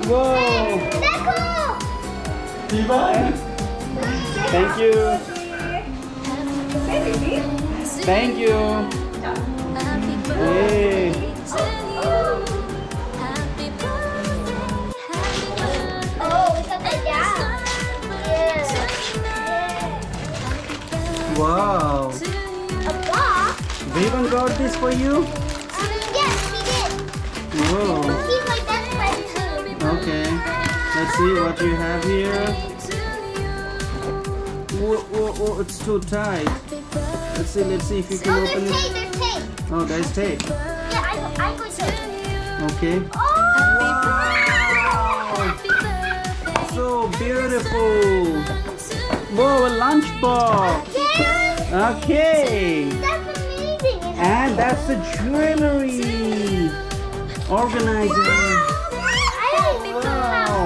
Whoa! Thank you. Thank you. Hey. Wow. Raven got this for you? Yes, he did. Whoa. He's my best friend too. Okay. Let's see what you have here. Whoa, whoa, whoa, it's too tight. Let's see if you can open it. There's tape. Oh, there's tape. Yeah, I go to. Okay. Oh! Wow. So beautiful. Whoa, a lunchbox. Okay. That's amazing. And that's the jewelry organizer. Wow.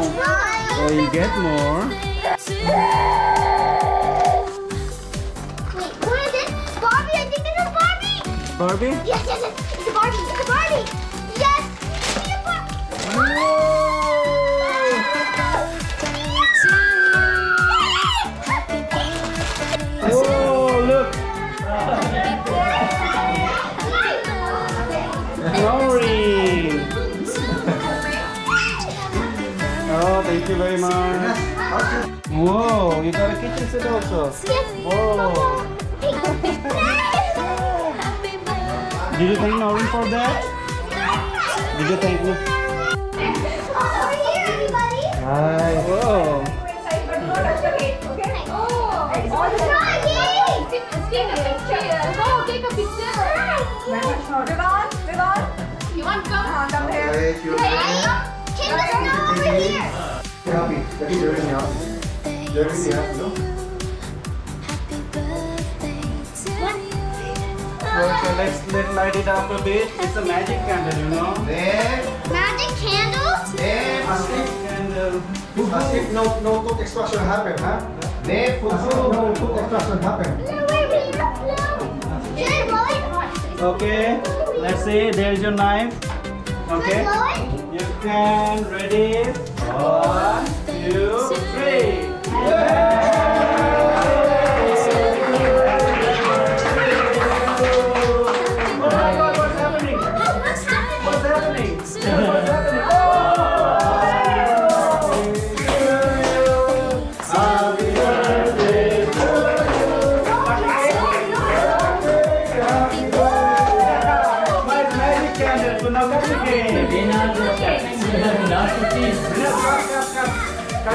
Oh, you get more. Wait, what is it? Barbie? I think this is Barbie. Barbie? Yes, yes, yes. It's a Barbie. It's a Barbie. Yes. It's a Barbie. Whoa, look. Maureen. Oh, thank you very much. Whoa, you got a kitchen set also. Whoa. Did you thank Maureen for that? Did you thank me? Over here, everybody. Hi. Whoa. You want to go? Come here. Hey, Kim, let's go over here. Okay, let's light it up a bit. It's a magic candle, you know. Magic candle? Candle. No cook extraction happen, huh? No cook extraction happen. Okay, let's see. There's your knife. Okay, you can ready. 1, 2, 3. Oh my God, what's happening? What's happening? What's happening?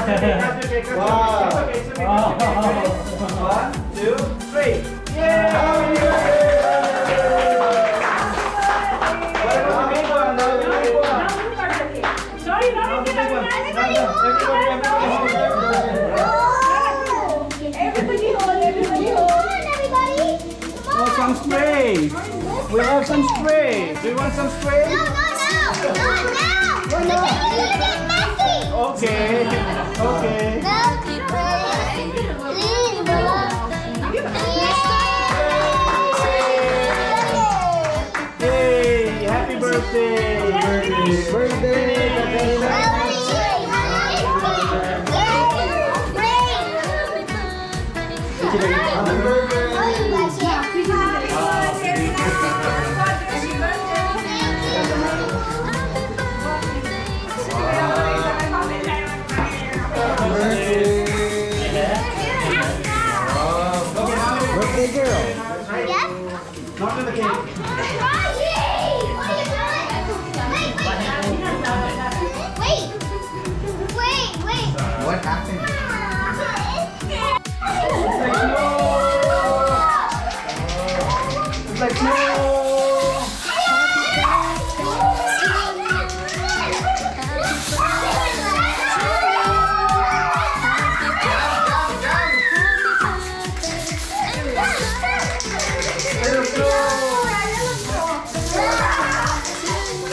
Happy birthday to Wow. 1, 2, 3. Yeah! What about the big one? The big one. Sorry, everybody hold. Oh, some spray. We have some spray. Do you want some spray? No, not now. Look at messy. Okay. Okay. Yay! Happy birthday! Birthday! Birthday girl. Yes? Not to the cake. What are you doing? Wait. What happened? It's like no.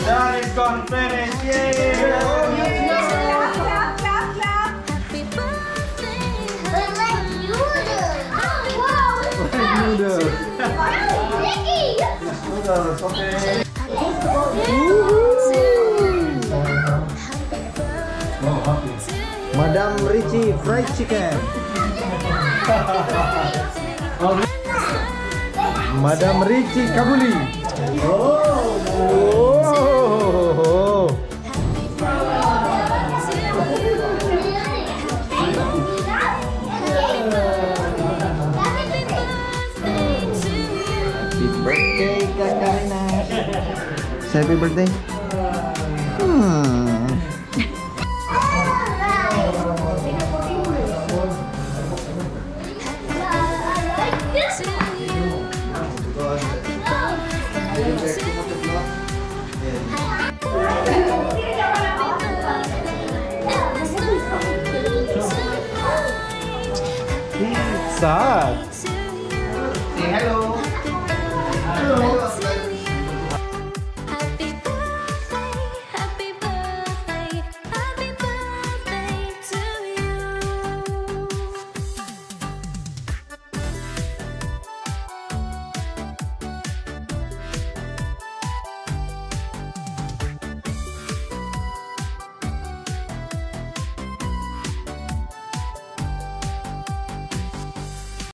Done, it's gone, finished. Yay! Noodles. Noodles, okay. Richie fried chicken. Madam Richie Kabuli. Oh. Happy birthday, Kakak Rinaaz. Happy birthday. Sad.